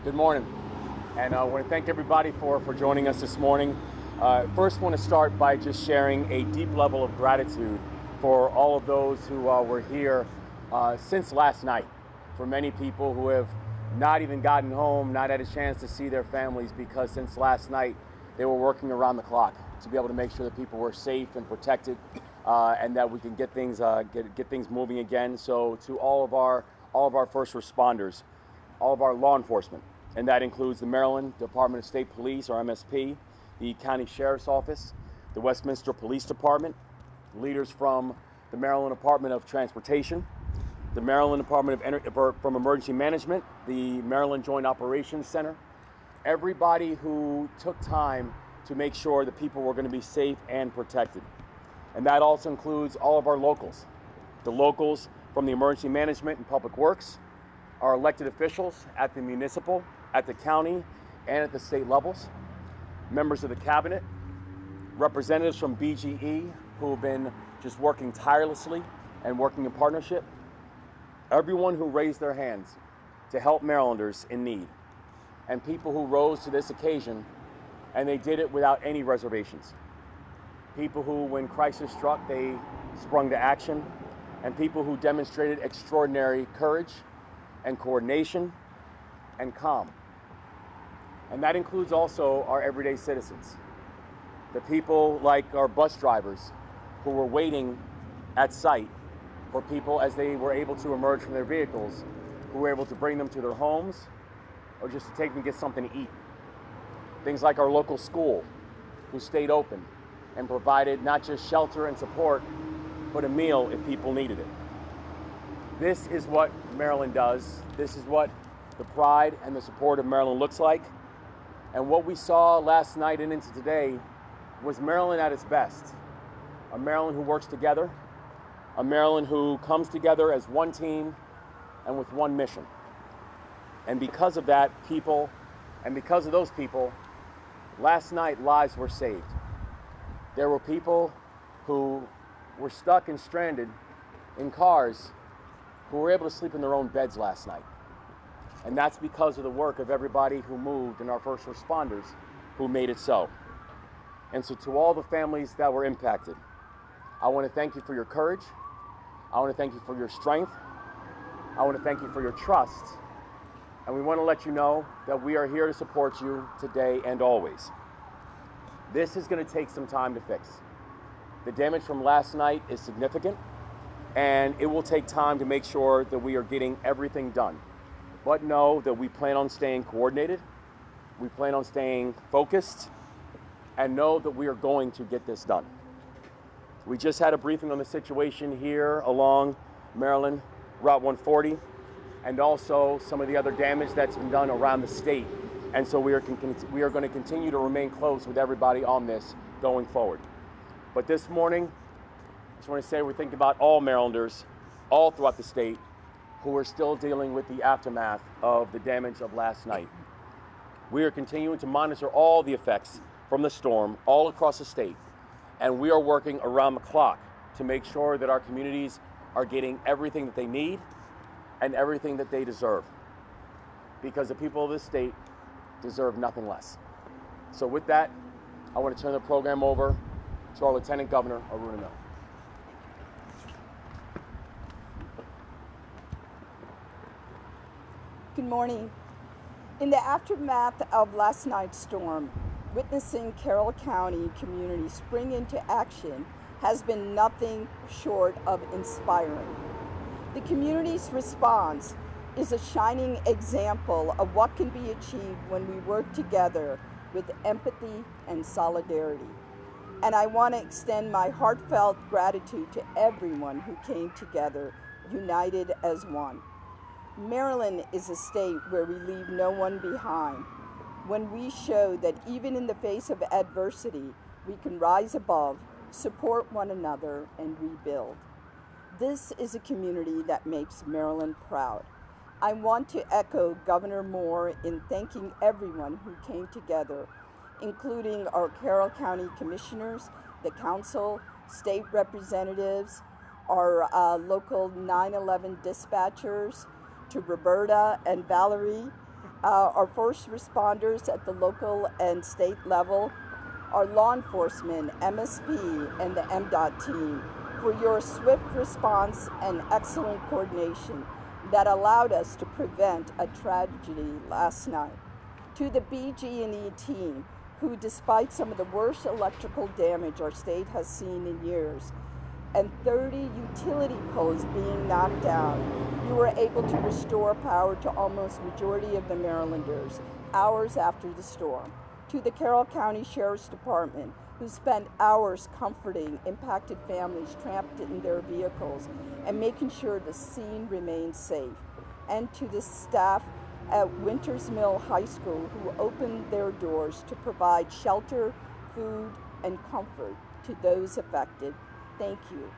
Good morning, and I want to thank everybody for joining us this morning. First, I want to start by just sharing a deep level of gratitude for all of those who were here since last night. For many people who have not even gotten home, not had a chance to see their families, because since last night they were working around the clock to be able to make sure that people were safe and protected, and that we can get things moving again. So to all of our first responders, all of our law enforcement, and that includes the Maryland Department of State Police, or MSP, the County Sheriff's Office, the Westminster Police Department, leaders from the Maryland Department of Transportation, the Maryland Department from Emergency Management, the Maryland Joint Operations Center, everybody who took time to make sure that people were going to be safe and protected. And that also includes all of our locals, the locals from the Emergency Management and Public Works, our elected officials at the municipal, at the county, and at the state levels, members of the cabinet, representatives from BGE who have been just working tirelessly and working in partnership, everyone who raised their hands to help Marylanders in need, and people who rose to this occasion, and they did it without any reservations. People who, when crisis struck, they sprung to action, and people who demonstrated extraordinary courage and coordination and calm. And that includes also our everyday citizens, the people like our bus drivers who were waiting at site for people as they were able to emerge from their vehicles, who were able to bring them to their homes or just to take them to get something to eat. Things like our local school, who stayed open and provided not just shelter and support, but a meal if people needed it. This is what Maryland does. This is what the pride and the support of Maryland looks like. And what we saw last night and into today was Maryland at its best. A Maryland who works together, a Maryland who comes together as one team and with one mission. And because of that, because of those people, last night lives were saved. There were people who were stuck and stranded in cars who were able to sleep in their own beds last night. And that's because of the work of everybody who moved and our first responders who made it so. And so to all the families that were impacted, I want to thank you for your courage. I want to thank you for your strength. I want to thank you for your trust. And we want to let you know that we are here to support you today and always. This is going to take some time to fix. The damage from last night is significant, and it will take time to make sure that we are getting everything done. But know that we plan on staying coordinated, we plan on staying focused, and know that we are going to get this done. We just had a briefing on the situation here along Maryland Route 140, and also some of the other damage that's been done around the state. And so we are going to continue to remain close with everybody on this going forward. But this morning, I just want to say we're thinking about all Marylanders all throughout the state who are still dealing with the aftermath of the damage of last night. We are continuing to monitor all the effects from the storm all across the state, and we are working around the clock to make sure that our communities are getting everything that they need and everything that they deserve, because the people of this state deserve nothing less. So with that, I want to turn the program over to our Lieutenant Governor, Aruna Miller. Good morning. In the aftermath of last night's storm, witnessing Carroll County community spring into action has been nothing short of inspiring. The community's response is a shining example of what can be achieved when we work together with empathy and solidarity. And I want to extend my heartfelt gratitude to everyone who came together, united as one. Maryland is a state where we leave no one behind. When we show that even in the face of adversity, we can rise above, support one another, and rebuild. This is a community that makes Maryland proud. I want to echo Governor Moore in thanking everyone who came together, including our Carroll County commissioners, the council, state representatives, our local 911 dispatchers, to Roberta and Valerie, our first responders at the local and state level, our law enforcement, MSP, and the MDOT team for your swift response and excellent coordination that allowed us to prevent a tragedy last night. To the BG&E team, who despite some of the worst electrical damage our state has seen in years, and 30 utility poles being knocked down, you were able to restore power to almost majority of the Marylanders hours after the storm. To the Carroll County Sheriff's Department, who spent hours comforting impacted families trapped in their vehicles and making sure the scene remained safe. And to the staff at Winters Mill High School, who opened their doors to provide shelter, food, and comfort to those affected. Thank you.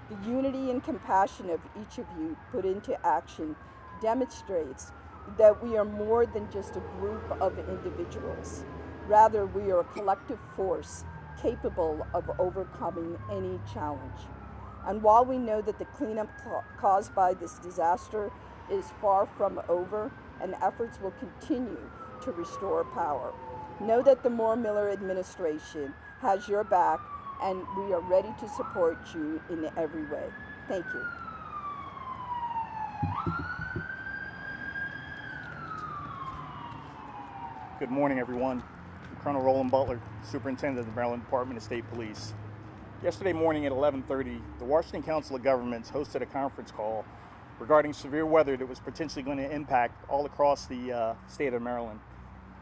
The unity and compassion of each of you put into action demonstrates that we are more than just a group of individuals. Rather, we are a collective force capable of overcoming any challenge. And while we know that the cleanup caused by this disaster is far from over, and efforts will continue to restore power, know that the Moore-Miller administration has your back, and we are ready to support you in every way. Thank you. Good morning, everyone. I'm Colonel Roland Butler, Superintendent of the Maryland Department of State Police. Yesterday morning at 11:30, the Washington Council of Governments hosted a conference call regarding severe weather that was potentially going to impact all across the state of Maryland.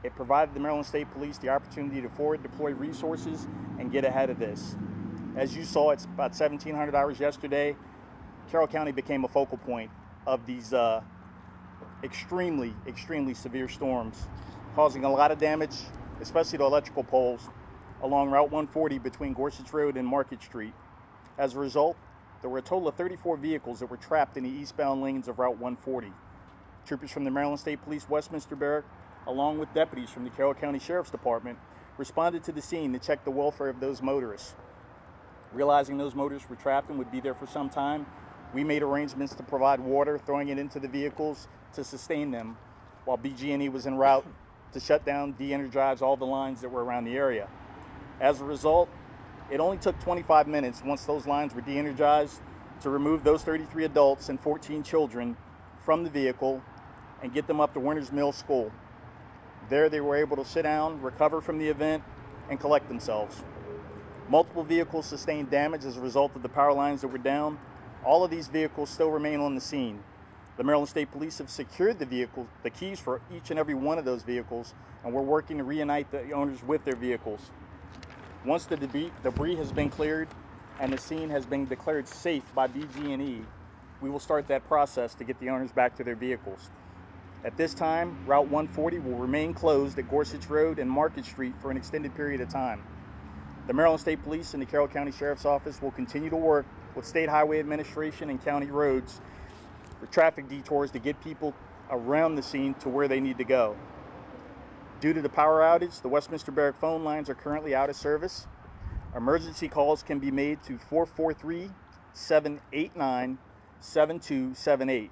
It provided the Maryland State Police the opportunity to forward deploy resources and get ahead of this. As you saw, it's about 1,700 hours yesterday. Carroll County became a focal point of these extremely severe storms, causing a lot of damage, especially to electrical poles along Route 140 between Gorsuch Road and Market Street. As a result, there were a total of 34 vehicles that were trapped in the eastbound lanes of Route 140. Troopers from the Maryland State Police Westminster Barrack, along with deputies from the Carroll County Sheriff's Department, responded to the scene to check the welfare of those motorists. Realizing those motorists were trapped and would be there for some time, we made arrangements to provide water, throwing it into the vehicles to sustain them, while BG&E was en route to shut down, de-energize all the lines that were around the area. As a result, it only took 25 minutes once those lines were de-energized to remove those 33 adults and 14 children from the vehicle and get them up to Winters Mill School. There they were able to sit down, recover from the event, and collect themselves. Multiple vehicles sustained damage as a result of the power lines that were down. All of these vehicles still remain on the scene. The Maryland State Police have secured the keys for each and every one of those vehicles, and we're working to reunite the owners with their vehicles. Once the debris has been cleared and the scene has been declared safe by BG&E, we will start that process to get the owners back to their vehicles. At this time, Route 140 will remain closed at Gorsuch Road and Market Street for an extended period of time. The Maryland State Police and the Carroll County Sheriff's Office will continue to work with State Highway Administration and county roads for traffic detours to get people around the scene to where they need to go. Due to the power outage, the Westminster Barrack phone lines are currently out of service. Emergency calls can be made to 443-789-7278.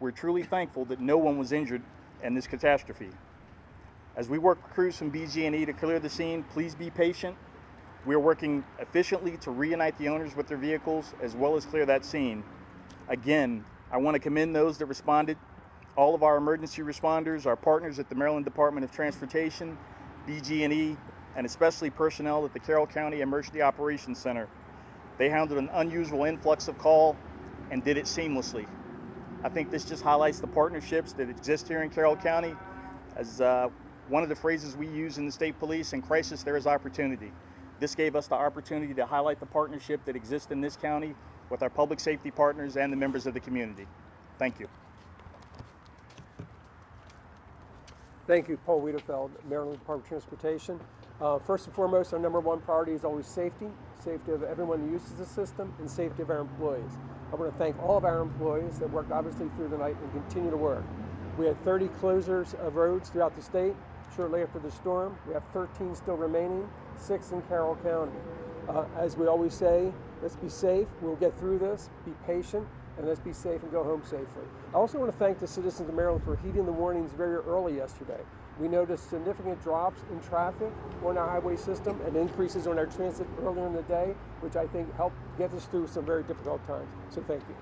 We're truly thankful that no one was injured in this catastrophe. As we work with crews from BG&E to clear the scene, please be patient. We are working efficiently to reunite the owners with their vehicles as well as clear that scene. Again, I want to commend those that responded, all of our emergency responders, our partners at the Maryland Department of Transportation, BG&E, and especially personnel at the Carroll County Emergency Operations Center. They handled an unusual influx of call and did it seamlessly. I think this just highlights the partnerships that exist here in Carroll County. As one of the phrases we use in the state police, in crisis there is opportunity. This gave us the opportunity to highlight the partnership that exists in this county with our public safety partners and the members of the community. Thank you. Thank you, Paul Wiedefeld, Maryland Department of Transportation. First and foremost, our number one priority is always safety of everyone who uses the system, and safety of our employees. I want to thank all of our employees that worked obviously through the night and continue to work. We had 30 closures of roads throughout the state shortly after the storm. We have 13 still remaining, 6 in Carroll County. As we always say, let's be safe. We'll get through this. Be patient, and let's be safe and go home safely. I also want to thank the citizens of Maryland for heeding the warnings very early yesterday. We noticed significant drops in traffic on our highway system and increases on our transit earlier in the day, which I think helped get us through some very difficult times. So thank you.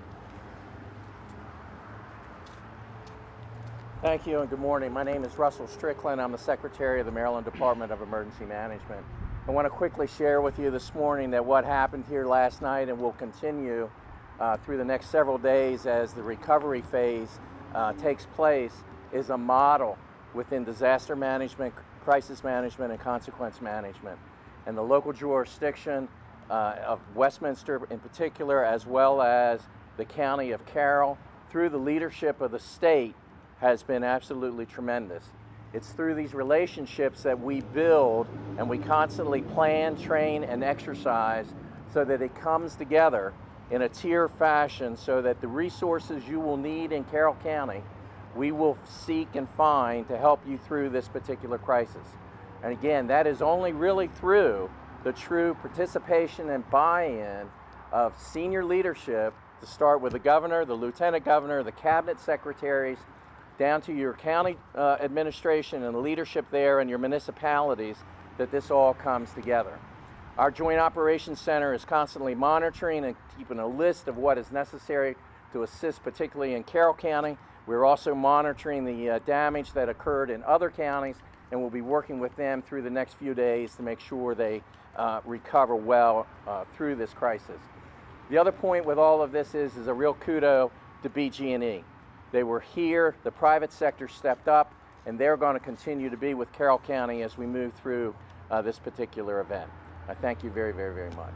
Thank you and good morning. My name is Russell Strickland. I'm the Secretary of the Maryland Department of Emergency Management. I want to quickly share with you this morning that what happened here last night and will continue through the next several days as the recovery phase takes place is a model within disaster management, crisis management, and consequence management. And the local jurisdiction of Westminster in particular, as well as the County of Carroll, through the leadership of the state, has been absolutely tremendous. It's through these relationships that we build and we constantly plan, train, and exercise so that it comes together in a tier fashion so that the resources you will need in Carroll County we will seek and find to help you through this particular crisis. And again, that is only really through the true participation and buy-in of senior leadership, to start with the governor, the lieutenant governor, the cabinet secretaries, down to your county administration and leadership there and your municipalities, that this all comes together. Our Joint Operations Center is constantly monitoring and keeping a list of what is necessary to assist, particularly in Carroll County. We're also monitoring the damage that occurred in other counties, and we'll be working with them through the next few days to make sure they recover well through this crisis. The other point with all of this is a real kudo to BG&E. They were here, the private sector stepped up, and they're going to continue to be with Carroll County as we move through this particular event. I thank you very, very, very much.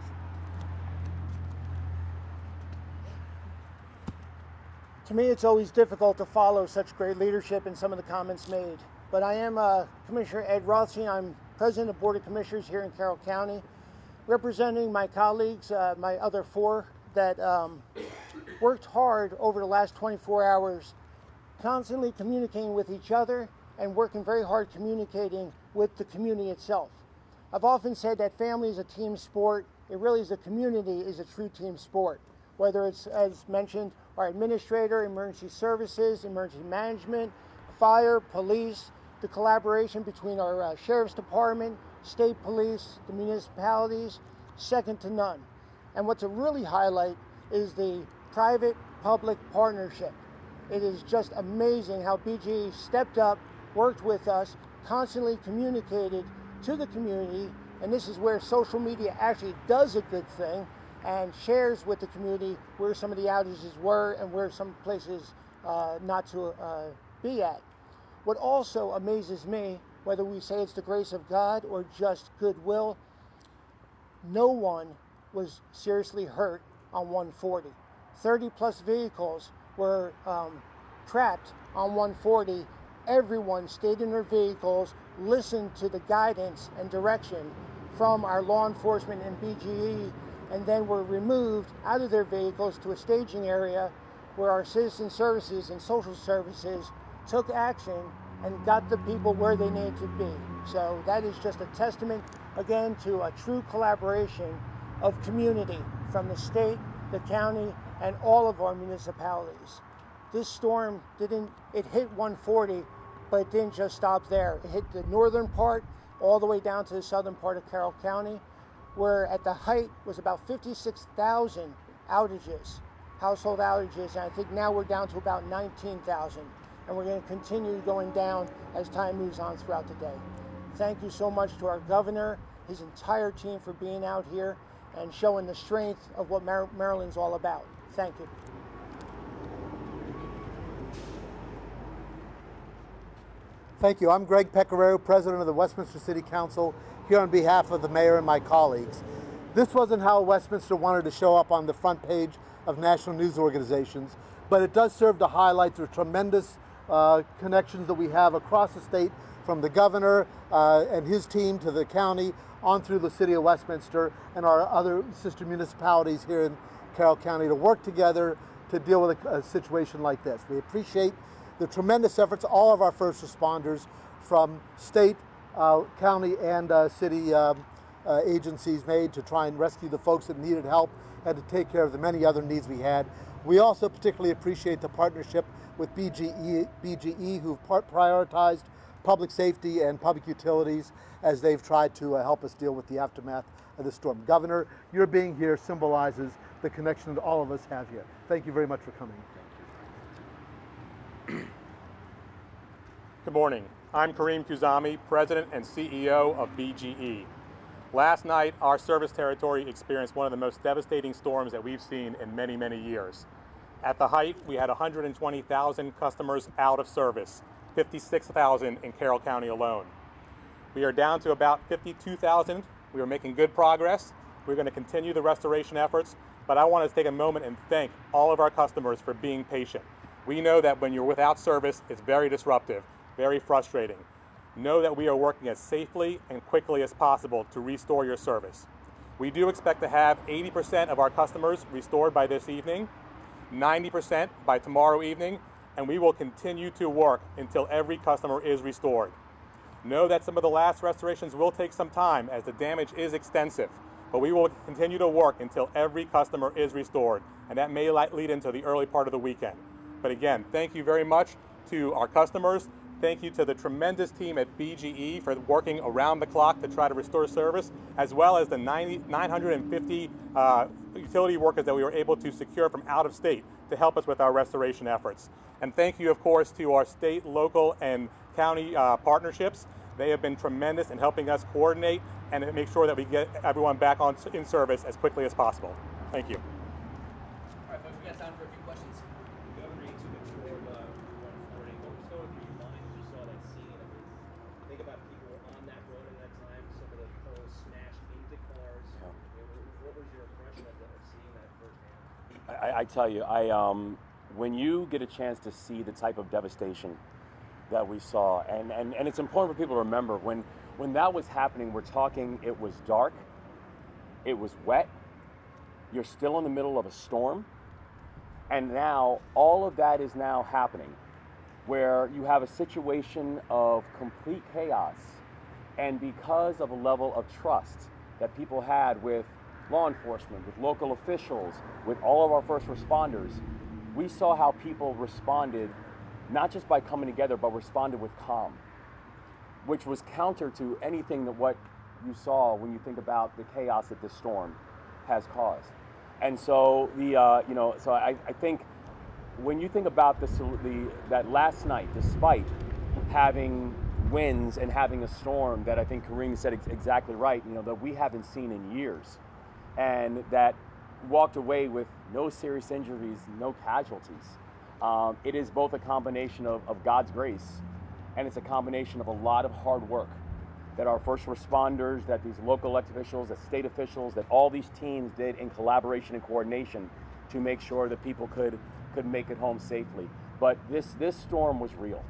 To me, it's always difficult to follow such great leadership in some of the comments made. But I am Commissioner Ed Rothstein. I'm President of Board of Commissioners here in Carroll County, representing my colleagues, my other four, that worked hard over the last 24 hours, constantly communicating with each other and working very hard communicating with the community itself. I've often said that family is a team sport. It really is. A community is a true team sport. Whether it's, as mentioned, our administrator, emergency services, emergency management, fire, police, the collaboration between our sheriff's department, state police, the municipalities, second to none. And what to really highlight is the private-public partnership. It is just amazing how BGE stepped up, worked with us, constantly communicated to the community, and this is where social media actually does a good thing and shares with the community where some of the outages were and where some places not to be at. What also amazes me, whether we say it's the grace of God or just goodwill, no one was seriously hurt on 140. 30 plus vehicles were trapped on 140. Everyone stayed in their vehicles, listened to the guidance and direction from our law enforcement and BGE, and then were removed out of their vehicles to a staging area where our citizen services and social services took action and got the people where they needed to be. So that is just a testament, again, to a true collaboration of community from the state, the county, and all of our municipalities. This storm it hit 140, but it didn't just stop there. It hit the northern part all the way down to the southern part of Carroll County, where at the height was about 56,000 outages, household outages, and I think now we're down to about 19,000. And we're going to continue going down as time moves on throughout the day. Thank you so much to our governor, his entire team for being out here and showing the strength of what Maryland's all about. Thank you. Thank you. I'm Greg Pecoraro, President of the Westminster City Council, here on behalf of the mayor and my colleagues. This wasn't how Westminster wanted to show up on the front page of national news organizations, but it does serve to highlight the tremendous connections that we have across the state, from the governor and his team to the county, on through the city of Westminster and our other sister municipalities here in Carroll County to work together to deal with a situation like this. We appreciate the tremendous efforts of all of our first responders from state, county, and city agencies made to try and rescue the folks that needed help and to take care of the many other needs we had. We also particularly appreciate the partnership with BGE who've prioritized public safety and public utilities as they've tried to help us deal with the aftermath of the storm. Governor, your being here symbolizes the connection that all of us have here. Thank you very much for coming. Good morning. I'm Kareem Kuzami, President and CEO of BGE. Last night, our service territory experienced one of the most devastating storms that we've seen in many, many years. At the height, we had 120,000 customers out of service, 56,000 in Carroll County alone. We are down to about 52,000. We are making good progress. We're going to continue the restoration efforts, but I want to take a moment and thank all of our customers for being patient. We know that when you're without service, it's very disruptive, very frustrating. Know that we are working as safely and quickly as possible to restore your service. We do expect to have 80% of our customers restored by this evening, 90% by tomorrow evening, and we will continue to work until every customer is restored. Know that some of the last restorations will take some time as the damage is extensive, but we will continue to work until every customer is restored, and that may lead into the early part of the weekend. But again, thank you very much to our customers. Thank you to the tremendous team at BGE for working around the clock to try to restore service, as well as the 950 utility workers that we were able to secure from out of state to help us with our restoration efforts. And thank you, of course, to our state, local, and county partnerships. They have been tremendous in helping us coordinate and make sure that we get everyone back in service as quickly as possible. Thank you. All right, folks, we got time for a few questions. Governor, you took a tour of 140. What was going through your mind as you saw that scene? I mean, think about people on that road at that time, some of the poles smashed into cars. Yeah. What was your impression of seeing that firsthand? I tell you, when you get a chance to see the type of devastation that we saw, and it's important for people to remember, when that was happening, we're talking, it was dark, it was wet, you're still in the middle of a storm, and now all of that is now happening, where you have a situation of complete chaos, and because of a level of trust that people had with law enforcement, with local officials, with all of our first responders, we saw how people responded, not just by coming together, but responded with calm, which was counter to anything that what you saw when you think about the chaos that this storm has caused. And so I think when you think about that last night, despite having winds and having a storm that I think Kareem said exactly right, that we haven't seen in years, and that walked away with no serious injuries, no casualties. It is both a combination of God's grace, and it's a combination of a lot of hard work that our first responders, that these local elected officials, that state officials, that all these teams did in collaboration and coordination to make sure that people could make it home safely. But this storm was real,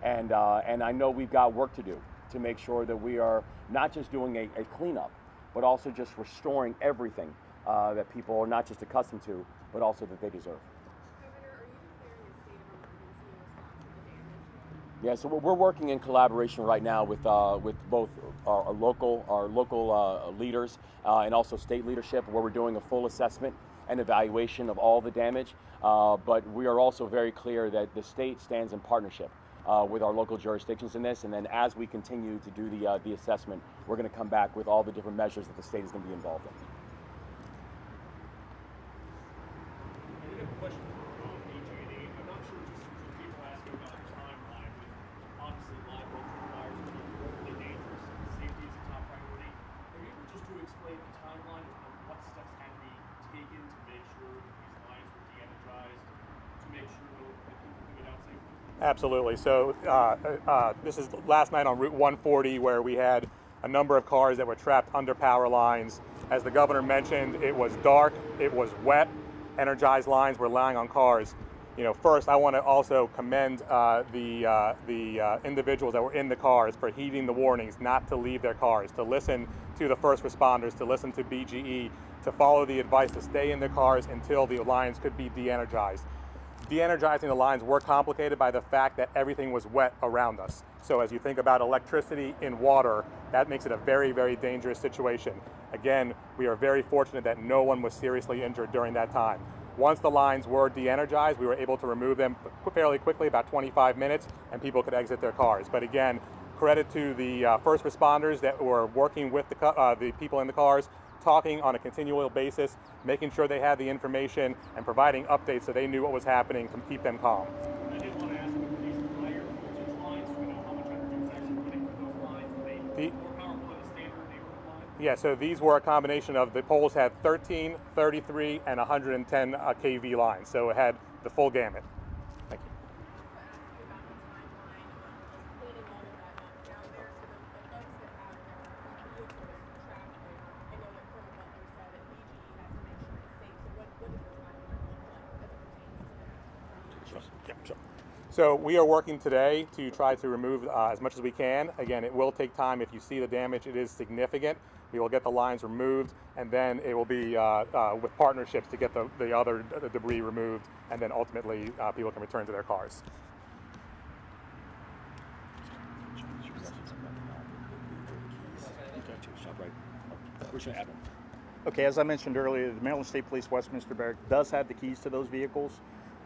and I know we've got work to do to make sure that we are not just doing a cleanup, but also just restoring everything that people are not just accustomed to, but also that they deserve. Yeah, so we're working in collaboration right now with both our local leaders and also state leadership, where we're doing a full assessment and evaluation of all the damage. But we are also very clear that the state stands in partnership with our local jurisdictions in this. And then as we continue to do the assessment, we're going to come back with all the different measures that the state is going to be involved in. Absolutely. So this is last night on Route 140, where we had a number of cars that were trapped under power lines. As the governor mentioned, it was dark, it was wet, energized lines were lying on cars. First I want to also commend the individuals that were in the cars for heeding the warnings not to leave their cars, to listen to the first responders, to listen to BGE, to follow the advice to stay in their cars until the lines could be de-energized. de-energizing the lines were complicated by the fact that everything was wet around us. So as you think about electricity in water, that makes it a very, very dangerous situation. Again, we are very fortunate that no one was seriously injured during that time. Once the lines were de-energized, we were able to remove them fairly quickly, about 25 minutes, and people could exit their cars. But again, credit to the first responders that were working with the people in the cars, talking on a continual basis, making sure they had the information and providing updates so they knew what was happening to keep them calm. I did want to ask you, these higher voltage lines, do we know how much energy was actually running through those lines? Were they more powerful than a standard neighborhood line? Yeah, so these were a combination of, the poles had 13, 33, and 110 kV lines, so it had the full gamut. Thank you. Yeah, sure. So we are working today to try to remove as much as we can. Again, it will take time. If you see the damage, it is significant. We will get the lines removed, and then it will be with partnerships to get the other debris removed, and then ultimately people can return to their cars. Okay, as I mentioned earlier, the Maryland State Police Westminster Barrack does have the keys to those vehicles.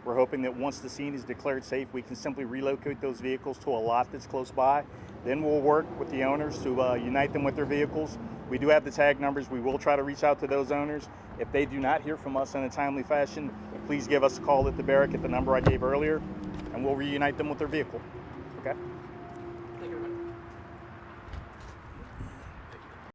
We're hoping that once the scene is declared safe, we can simply relocate those vehicles to a lot that's close by. Then we'll work with the owners to unite them with their vehicles. We do have the tag numbers. We will try to reach out to those owners. If they do not hear from us in a timely fashion, please give us a call at the barrack at the number I gave earlier, and we'll reunite them with their vehicle. Okay?